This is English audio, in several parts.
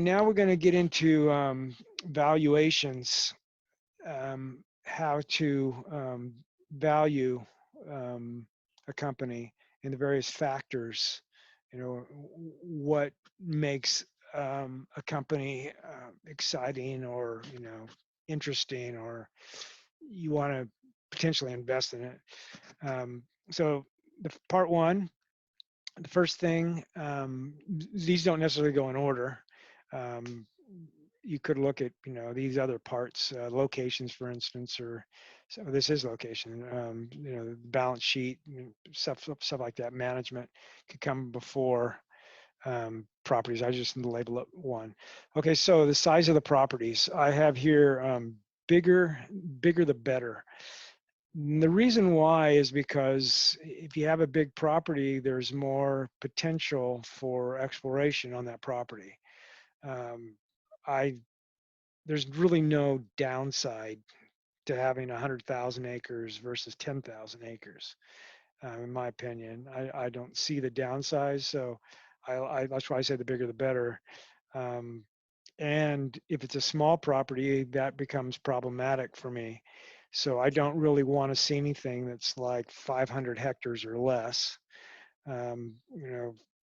Now we're going to get into valuations, how to value a company and the various factors. What makes a company exciting, or interesting, or you want to potentially invest in it. So the part one, the first thing, these don't necessarily go in order. Um, you could look at these other parts, locations, for instance, or so this is location. The balance sheet, stuff like that. Management could come before properties. I just label it one. Okay, so the size of the properties I have here, bigger the better. And the reason why is because if you have a big property, there's more potential for exploration on that property. Um, I There's really no downside to having 100,000 acres versus 10,000 acres. In my opinion, I don't see the downside. So that's why I say the bigger the better. Um, and if it's a small property, that becomes problematic for me. So I don't really want to see anything that's like 500 hectares or less. Um, you know,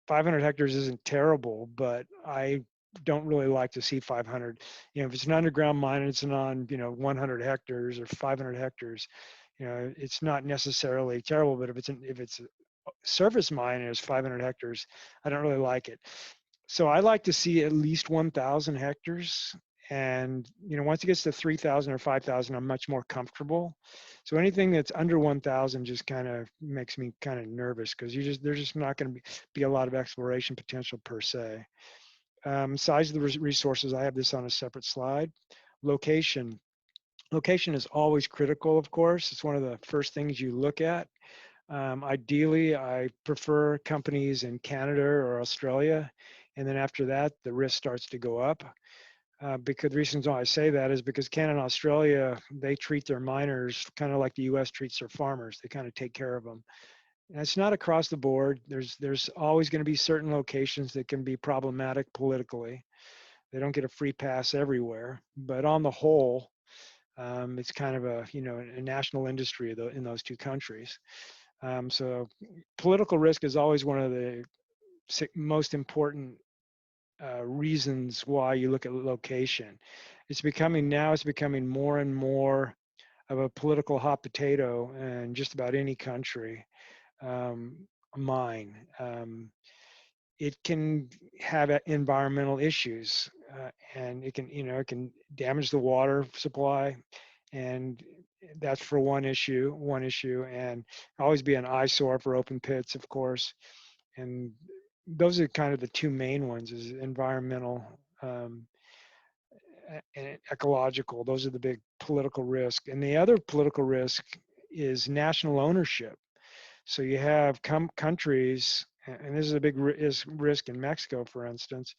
500 hectares isn't terrible, but I don't really like to see 500. If it's an underground mine and it's on, 100 hectares or 500 hectares, it's not necessarily terrible. But if it's a surface mine and it's 500 hectares, I don't really like it. So I like to see at least 1,000 hectares. And once it gets to 3,000 or 5,000, I'm much more comfortable. So anything that's under 1,000 just kind of makes me kind of nervous, because there's just not going to be a lot of exploration potential per se. Size of the resources, I have this on a separate slide. Location. Location is always critical, of course. It's one of the first things you look at. Ideally, I prefer companies in Canada or Australia. And then after that, the risk starts to go up. Because the reasons why I say that is because Canada and Australia, they treat their miners kind of like the US treats their farmers. They kind of take care of them. And it's not across the board. There's always going to be certain locations that can be problematic politically. They don't get a free pass everywhere. But on the whole, it's kind of a national industry in those two countries. So political risk is always one of the most important reasons why you look at location. It's becoming more and more of a political hot potato in just about any country. Um, Mine. It can have environmental issues, and it can damage the water supply, and that's for one issue, and always be an eyesore for open pits, of course. And those are kind of the two main ones: is environmental, and ecological. Those are the big political risk. And the other political risk is national ownership. So you have countries, and this is a big risk in Mexico, for instance,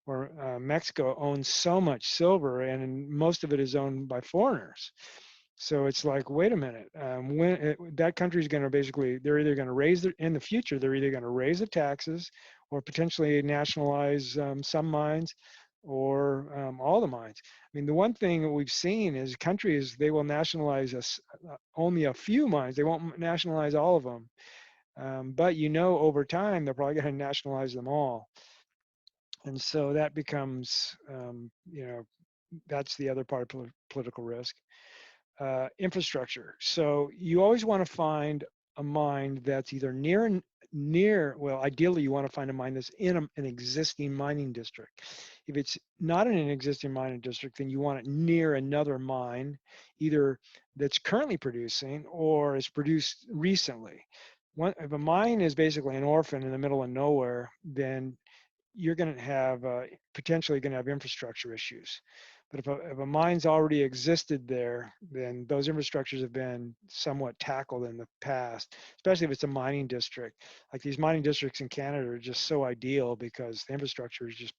where Mexico owns so much silver, and most of it is owned by foreigners. So it's like, wait a minute, that country is going to they're either going to in the future, they're either going to raise the taxes or potentially nationalize some mines, or all the mines. I mean, the one thing that we've seen is countries, they will nationalize only a few mines. They won't nationalize all of them. But over time, they're probably going to nationalize them all. And so that becomes, that's the other part of political risk. Infrastructure. So you always want to find a mine that's either well, ideally you want to find a mine that's in an existing mining district. If it's not in an existing mining district, then you want it near another mine, either that's currently producing or is produced recently. If a mine is basically an orphan in the middle of nowhere, then you're going to have potentially going to have infrastructure issues. But if a mine's already existed there, then those infrastructures have been somewhat tackled in the past, especially if it's a mining district. Like these mining districts in Canada are just so ideal because the infrastructure is just,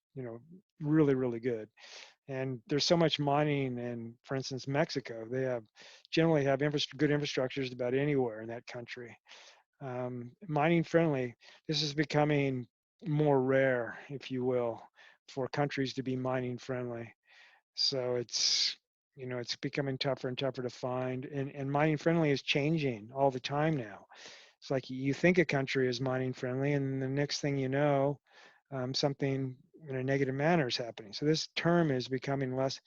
really, really good. And there's so much mining in, for instance, Mexico. They generally have good infrastructures about anywhere in that country. Mining friendly, this is becoming more rare, if you will, for countries to be mining friendly. So it's becoming tougher and tougher to find, and mining friendly is changing all the time now. It's like you think a country is mining friendly, and the next thing you know, something in a negative manner is happening. So this term is becoming less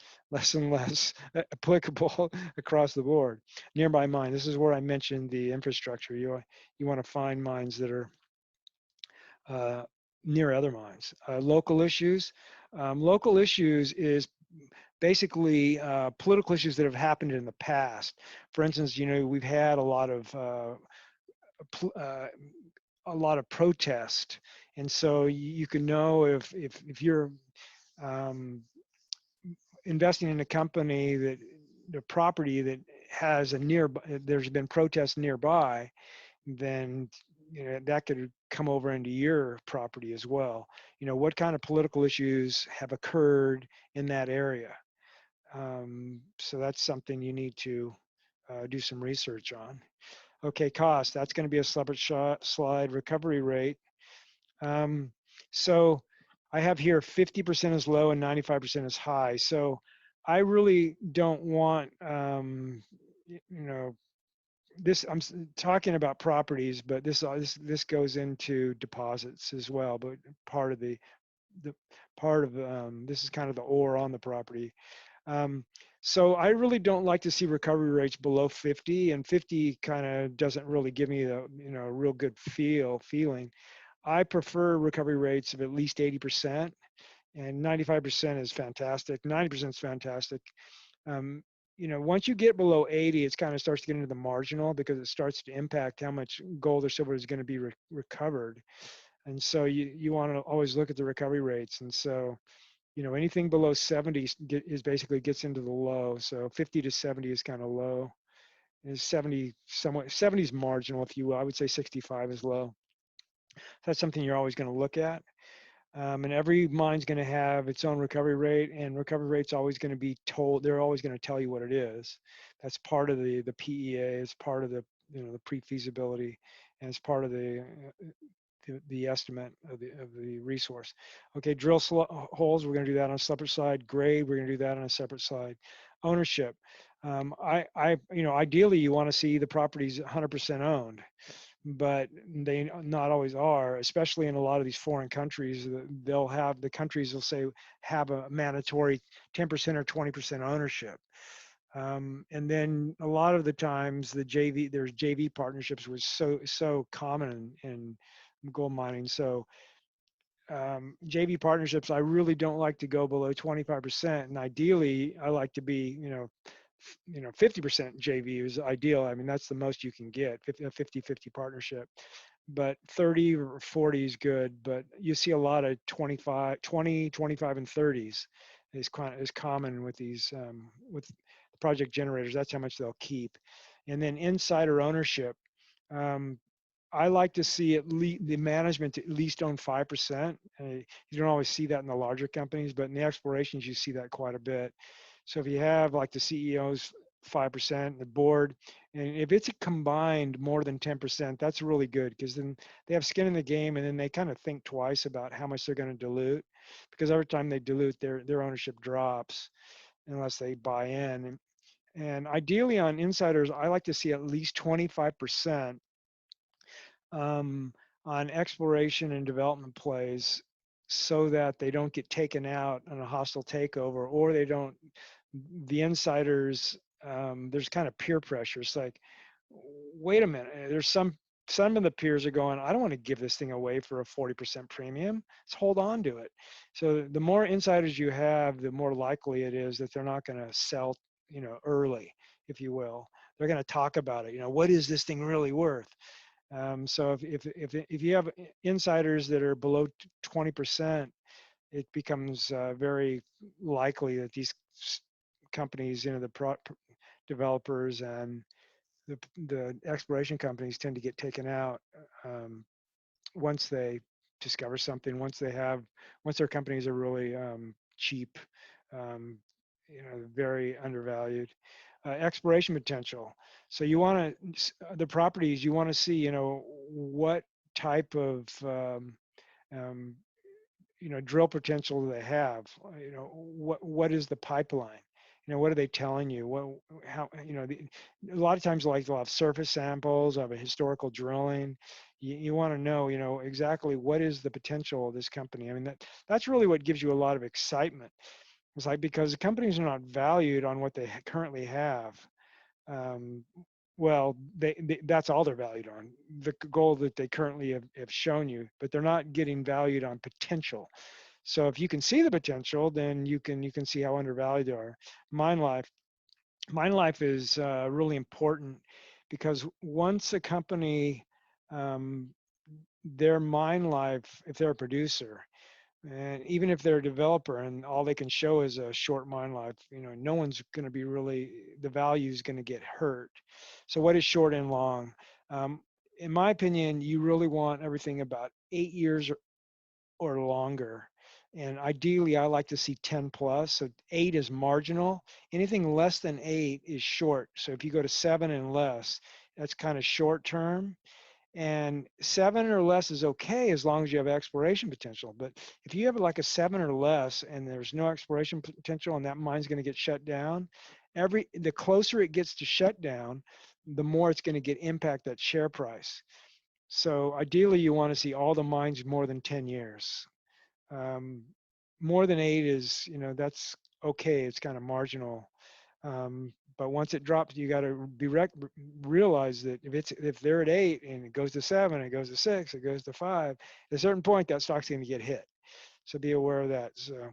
and less applicable across the board. Nearby mine. This is where I mentioned the infrastructure. You want to find mines that are uh, near other mines. Local issues. Local issues is basically political issues that have happened in the past. For instance, we've had pl- uh, a lot of protest, and so you can know if you're um, investing in a company that the property that has a there's been protests nearby, then that could come over into your property as well. What kind of political issues have occurred in that area? So that's something you need to do some research on. Okay, cost. That's going to be a separate slide. Recovery rate. Um, so I have here 50% is low and 95% is high. So I really don't want, this. Talking about properties, but this goes into deposits as well. But part of the part of this is kind of the ore on the property. Um, so I really don't like to see recovery rates below 50, and 50 kind of doesn't really give me a real good feeling. I prefer recovery rates of at least 80%, and 95% is fantastic. 90% is fantastic. Um, once you get below 80, it kind of starts to get into the marginal because it starts to impact how much gold or silver is going to be recovered. And so you want to always look at the recovery rates. And so anything below 70 is basically gets into the low. So 50 to 70 is kind of low. Is 70 somewhat 70 is marginal, if you will. I would say 65 is low. That's something you're always going to look at. And every mine's going to have its own recovery rate, and recovery rate's always going to be told. They're always going to tell you what it is. That's part of the PEA. It's part of the pre-feasibility, and it's part of the estimate of the resource. Okay, drill holes, we're going to do that on a separate slide. Grade, we're going to do that on a separate slide. Ownership, ideally you want to see the properties 100% owned, but they not always are, especially in a lot of these foreign countries. The countries will say have a mandatory 10% or 20% ownership. And then a lot of the times there's JV partnerships was so common in gold mining. So JV partnerships, I really don't like to go below 25%, and ideally I like to be 50% JV is ideal. I mean, that's the most you can get, a 50-50 partnership. But 30 or 40 is good, but you see a lot of 25, 20, 25, and 30s is common with these with the project generators. That's how much they'll keep. And then insider ownership. Um, I like to see the management to at least own 5%. You don't always see that in the larger companies, but in the explorations you see that quite a bit. So if you have like the CEO's 5%, the board, and if it's a combined more than 10%, that's really good, because then they have skin in the game, and then they kind of think twice about how much they're going to dilute, because every time they dilute, their ownership drops unless they buy in. And ideally on insiders, I like to see at least 25% on exploration and development plays, so that they don't get taken out on a hostile takeover, or the insiders, there's kind of peer pressure. It's like, wait a minute, there's some of the peers are going, I don't want to give this thing away for a 40% premium. Let's hold on to it. So the more insiders you have, the more likely it is that they're not going to sell, early, if you will. They're going to talk about it. What is this thing really worth? So if you have insiders that are below 20%, it becomes very likely that these companies, the developers and the exploration companies tend to get taken out once they discover something. Once their companies are really cheap, um, very undervalued. Exploration potential. So you want the properties you want to see, what type of um, drill potential do they have? What is the pipeline? What are they telling you? How, a lot of times, like, they'll have surface samples of a historical drilling. You want to know, exactly what is the potential of this company. I mean, that's really what gives you a lot of excitement. It's like, because the companies are not valued on what they currently have. Um, well, that's all they're valued on, the goal that they currently have shown you, but they're not getting valued on potential. So if you can see the potential, then you can see how undervalued they are. Mine life, mine life is really important, because once a company, um, their mine life, if they're a producer, and even if they're a developer and all they can show is a short mine life, no one's going to be really, the value is going to get hurt. So what is short and long? Um, in my opinion, you really want everything about 8 years or longer. And ideally, I like to see 10 plus. So 8 is marginal. Anything less than 8 is short. So if you go to 7 and less, that's kind of short term. And 7 or less is okay as long as you have exploration potential. But if you have like a 7 or less and there's no exploration potential, and that mine's going to get shut down, the closer it gets to shut down, the more it's going to get impact that share price. So ideally, you want to see all the mines more than 10 years. Um, More than 8 is, that's okay. It's kind of marginal. But once it drops, you got to realize that if they're at 8 and it goes to 7, it goes to 6, it goes to 5, at a certain point that stock's going to get hit. So be aware of that. So